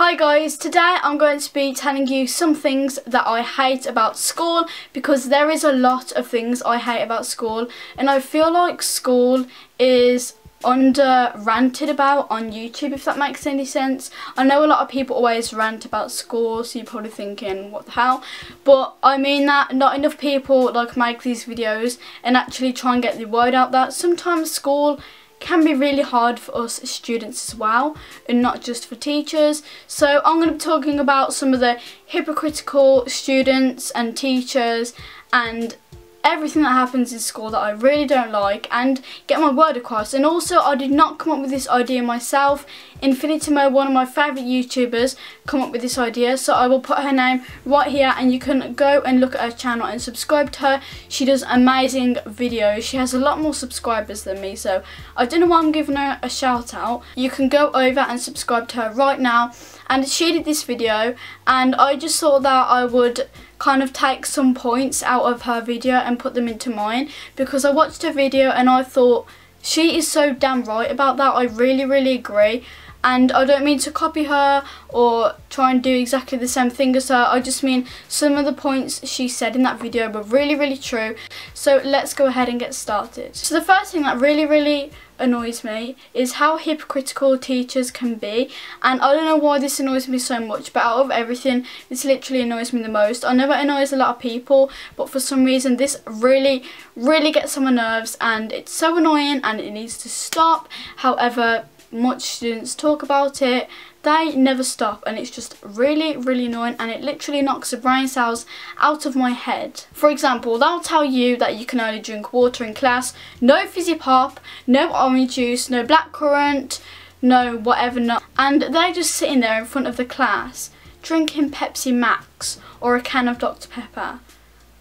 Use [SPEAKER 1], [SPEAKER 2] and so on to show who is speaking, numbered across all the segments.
[SPEAKER 1] Hi guys, today I'm going to be telling you some things that I hate about school, because there is a lot of things I hate about school and I feel like school is ranted about on YouTube, if that makes any sense. I know a lot of people always rant about school, so you're probably thinking what the hell, but I mean that not enough people make these videos and actually try and get the word out that sometimes school can be really hard for us students as well, and not just for teachers. So I'm going to be talking about some of the hypocritical students and teachers and everything that happens in school that I really don't like, and get my word across. And also, I did not come up with this idea myself. Infinitimo, one of my favourite YouTubers, come up with this idea, so I will put her name right here and you can go and look at her channel and subscribe to her. She does amazing videos. She has a lot more subscribers than me, so I don't know why I'm giving her a shout out. You can go over and subscribe to her right now. And she did this video and I just thought that I would kind of take some points out of her video and put them into mine, because I watched her video and I thought she is so damn right about that. I really agree, and I don't mean to copy her or try and do exactly the same thing as her. I just mean some of the points she said in that video were really true. So let's go ahead and get started. So the first thing that really annoys me is how hypocritical teachers can be, and I don't know why this annoys me so much, but out of everything this literally annoys me the most. I know it annoys a lot of people, but for some reason this really gets on my nerves and it's so annoying and it needs to stop. However much students talk about it, they never stop, and it's just really annoying, and it literally knocks the brain cells out of my head. For example, they'll tell you that you can only drink water in class, no fizzy pop, no orange juice, no blackcurrant, no whatever not, and they're just sitting there in front of the class drinking Pepsi Max or a can of Dr. Pepper.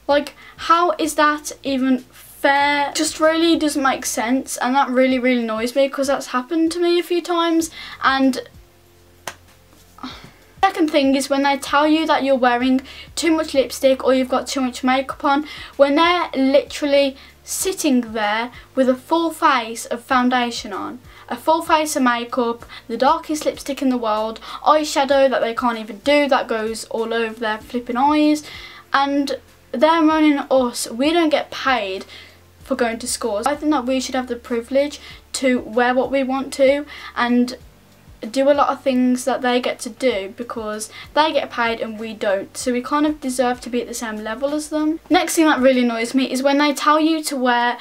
[SPEAKER 1] Like, how is that even fair? Just really doesn't make sense, and that really annoys me, because that's happened to me a few times. And second thing is when they tell you that you're wearing too much lipstick or you've got too much makeup on, when they're literally sitting there with a full face of foundation on, a full face of makeup, the darkest lipstick in the world, eyeshadow that they can't even do, that goes all over their flipping eyes, and they're moaning at us. We don't get paid for going to schools. I think that we should have the privilege to wear what we want to and do a lot of things that they get to do, because they get paid and we don't, so we kind of deserve to be at the same level as them. Next thing that really annoys me is when they tell you to wear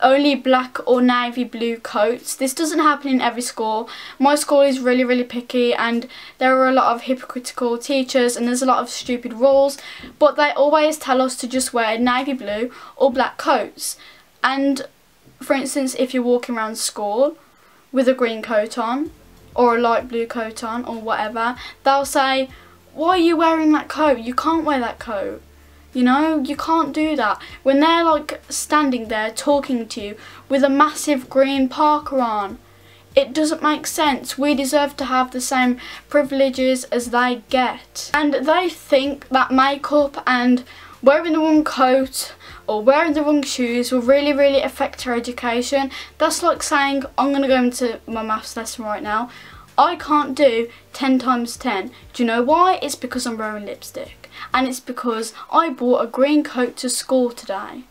[SPEAKER 1] only black or navy blue coats. This doesn't happen in every school. My school is really picky, and there are a lot of hypocritical teachers and there's a lot of stupid rules, but they always tell us to just wear navy blue or black coats. And for instance, if you're walking around school with a green coat on or a light blue coat on or whatever, they'll say, why are you wearing that coat? You can't wear that coat. You know, you can't do that. When they're standing there talking to you with a massive green parka on, it doesn't make sense. We deserve to have the same privileges as they get. And they think that makeup and wearing the wrong coat or wearing the wrong shoes will really affect our education. That's like saying, I'm going to go into my maths lesson right now, I can't do 10 times 10. Do you know why? It's because I'm wearing lipstick, and it's because I bought a green coat to school today.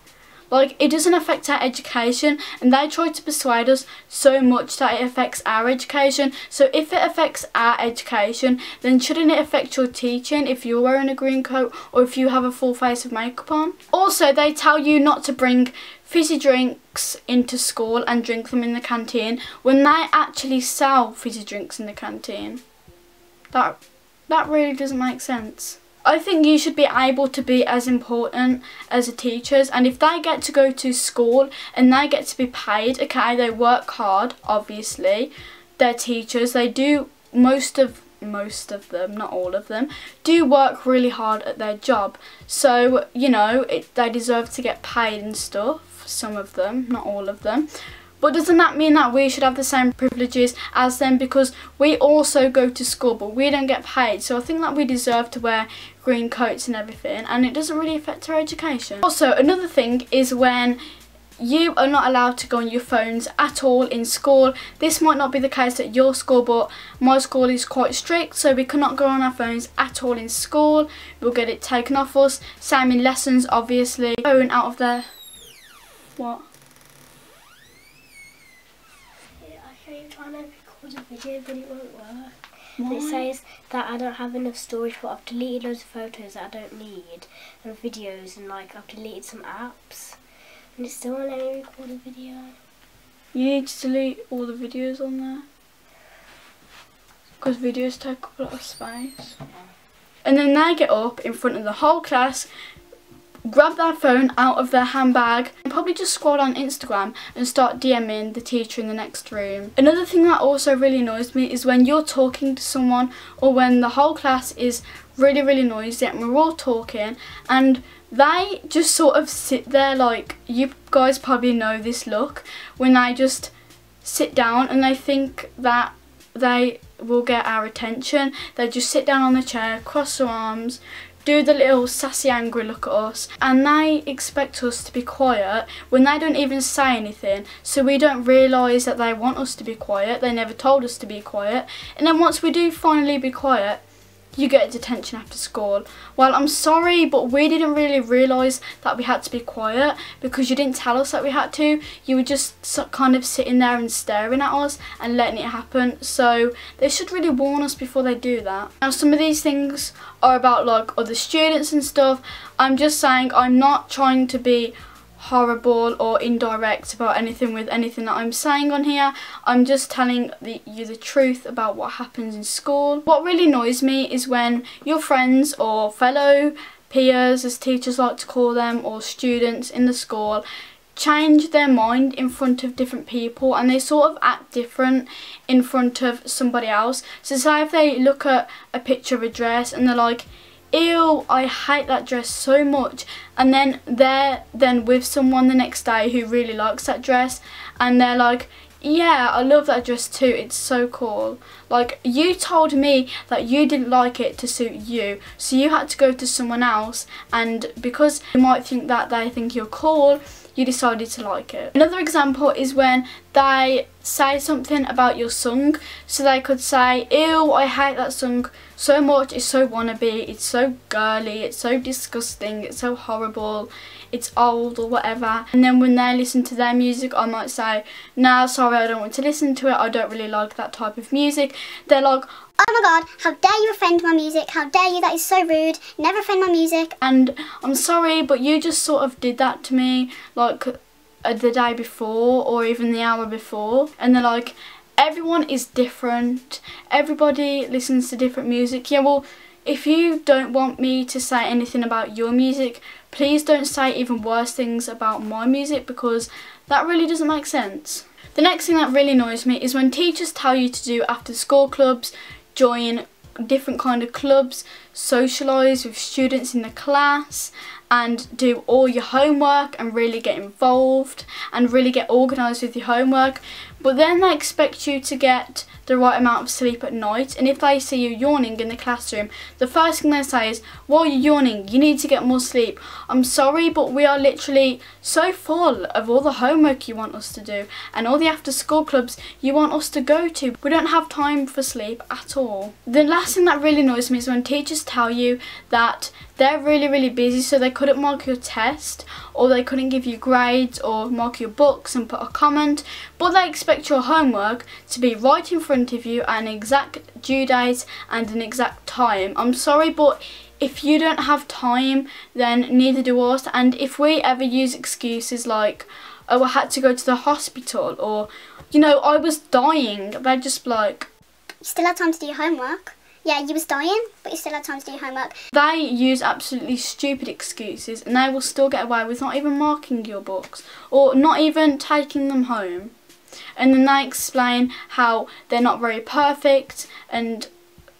[SPEAKER 1] Like, it doesn't affect our education, and they try to persuade us so much that it affects our education. So if it affects our education, then shouldn't it affect your teaching if you're wearing a green coat or if you have a full face of makeup on? Also, they tell you not to bring fizzy drinks into school and drink them in the canteen when they actually sell fizzy drinks in the canteen. That really doesn't make sense. I think you should be able to be as important as the teachers, and if they get to go to school and they get to be paid, okay, they work hard, obviously, they're teachers, they do, most of them, not all of them, do work really hard at their job, so, you know, they deserve to get paid and stuff, some of them, not all of them. But doesn't that mean that we should have the same privileges as them, because we also go to school but we don't get paid? So I think that we deserve to wear green coats and everything, and it doesn't really affect our education. Also, another thing is when you are not allowed to go on your phones at all in school. This might not be the case at your school, but my school is quite strict, so we cannot go on our phones at all in school. We'll get it taken off us. Same in lessons, obviously. Phone out of there. What?
[SPEAKER 2] Yeah, I keep trying to record a video, but it won't work.
[SPEAKER 1] Why?
[SPEAKER 2] It says that I don't have enough storage, but I've deleted loads of photos that I don't need, and videos, and like I've deleted some apps. And it still won't let me record a video.
[SPEAKER 1] You need to delete all the videos on there. Because videos take up a lot of space.
[SPEAKER 2] Yeah.
[SPEAKER 1] And then they get up in front of the whole class, grab their phone out of their handbag, and probably just scroll on Instagram and start DMing the teacher in the next room. Another thing that also really annoys me is when you're talking to someone, or when the whole class is really, really noisy and we're all talking, and they just sort of sit there, like, you guys probably know this look, when they just sit down and they think that they will get our attention. They just sit down on the chair, cross their arms, do the little sassy angry look at us, and they expect us to be quiet when they don't even say anything, so we don't realise that they want us to be quiet. They never told us to be quiet, and then once we do finally be quiet, you get detention after school. Well, I'm sorry, but we didn't really realise that we had to be quiet because you didn't tell us that we had to. You were just kind of sitting there and staring at us and letting it happen. So they should really warn us before they do that. Now, some of these things are about like other students and stuff. I'm just saying, I'm not trying to be horrible or indirect about anything with anything that I'm saying on here. I'm just telling you the truth about what happens in school. What really annoys me is when your friends or fellow peers, as teachers like to call them, or students in the school, change their mind in front of different people, and they sort of act different in front of somebody else. So say if they look at a picture of a dress and they're like, ew, I hate that dress so much, and then they're with someone the next day who really likes that dress, and they're like, yeah, I love that dress too, it's so cool. Like, you told me that you didn't like it to suit you, so you had to go to someone else, and because you might think that they think you're cool, you decided to like it. Another example is when they say something about your song. So they could say, ew, I hate that song so much, it's so wannabe, it's so girly, it's so disgusting, it's so horrible, it's old or whatever. And then when they listen to their music, I might say, nah, sorry, I don't want to listen to it, I don't really like that type of music. They're like,
[SPEAKER 3] oh my god, how dare you offend my music, how dare you, that is so rude, never offend my music.
[SPEAKER 1] And I'm sorry, but you just sort of did that to me like the day before or even the hour before. And they're like, everyone is different, everybody listens to different music. Yeah, well, if you don't want me to say anything about your music, please don't say even worse things about my music, because that really doesn't make sense. The next thing that really annoys me is when teachers tell you to do after school clubs, join different kind of clubs, socialise with students in the class, and do all your homework and really get involved and really get organised with your homework, but then they expect you to get the right amount of sleep at night. And if they see you yawning in the classroom, the first thing they say is, while you're yawning, you need to get more sleep. I'm sorry, but we are literally so full of all the homework you want us to do and all the after school clubs you want us to go to. We don't have time for sleep at all. The last thing that really annoys me is when teachers tell you that they're really, really busy, so they couldn't mark your test, or they couldn't give you grades or mark your books and put a comment, but they expect your homework to be right in front of you at an exact due date and an exact time. I'm sorry, but if you don't have time, then neither do us. And if we ever use excuses like, oh, I had to go to the hospital, or, you know, I was dying, they're just like,
[SPEAKER 3] You still had time to do your homework. Yeah, you was dying, but you still had time to do your homework.
[SPEAKER 1] They use absolutely stupid excuses and they will still get away with not even marking your books or not even taking them home. And then they explain how they're not very perfect, and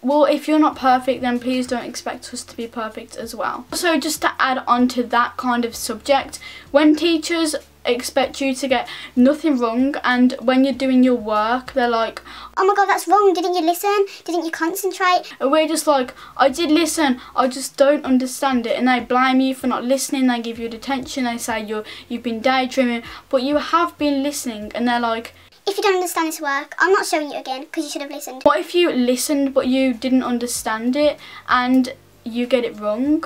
[SPEAKER 1] well, if you're not perfect, then please don't expect us to be perfect as well. So just to add on to that kind of subject, when teachers expect you to get nothing wrong, and when you're doing your work they're like,
[SPEAKER 3] oh my god, that's wrong, didn't you listen? Didn't you concentrate?
[SPEAKER 1] and we're just like, I did listen, I just don't understand it. And they blame you for not listening, they give you detention, they say you've been daydreaming, but you have been listening. And they're like,
[SPEAKER 3] if you don't understand this work, I'm not showing you again because you should have listened.
[SPEAKER 1] what if you listened but you didn't understand it and you get it wrong?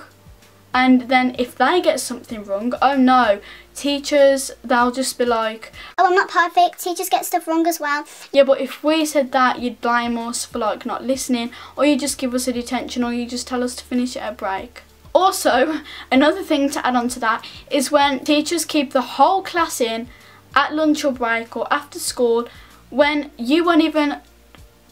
[SPEAKER 1] And then if they get something wrong, oh no, teachers, they'll just be like,
[SPEAKER 3] oh, I'm not perfect, teachers get stuff wrong as well.
[SPEAKER 1] yeah, but if we said that, you'd blame us for like not listening, or you just give us a detention, or you just tell us to finish it at a break. Also, another thing to add on to that is when teachers keep the whole class in at lunch or break or after school when you weren't even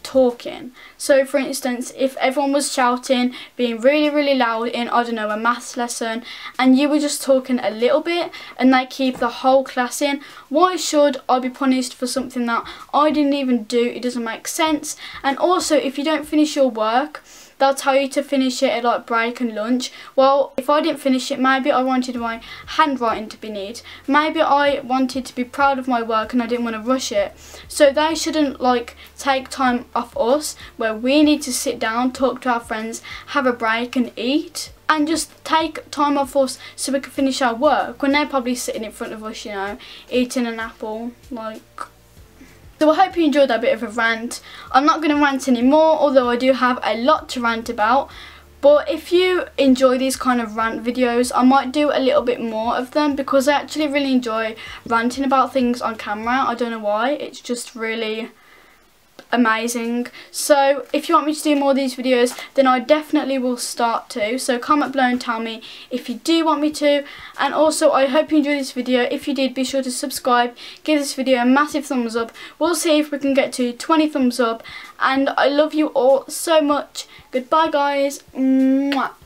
[SPEAKER 1] talking. So for instance, if everyone was shouting, being really loud in, I don't know, a maths lesson, and you were just talking a little bit and they keep the whole class in, why should I be punished for something that I didn't even do? It doesn't make sense. And also, if you don't finish your work, they'll tell you to finish it at like break and lunch. Well, if I didn't finish it, maybe I wanted my handwriting to be neat. Maybe I wanted to be proud of my work and I didn't want to rush it. So they shouldn't like take time off us where we need to sit down, talk to our friends, have a break and eat. And just take time off us so we can finish our work when they're probably sitting in front of us, you know, eating an apple, like. So I hope you enjoyed that bit of a rant. I'm not going to rant anymore, although I do have a lot to rant about. But if you enjoy these kind of rant videos, I might do a little bit more of them because I actually really enjoy ranting about things on camera. I don't know why, it's just really amazing. So if you want me to do more of these videos, then I definitely will start to. So comment below and tell me if you do want me to. And also, I hope you enjoyed this video. If you did, be sure to subscribe, give this video a massive thumbs up. We'll see if we can get to 20 thumbs up. And I love you all so much. Goodbye guys. Mwah.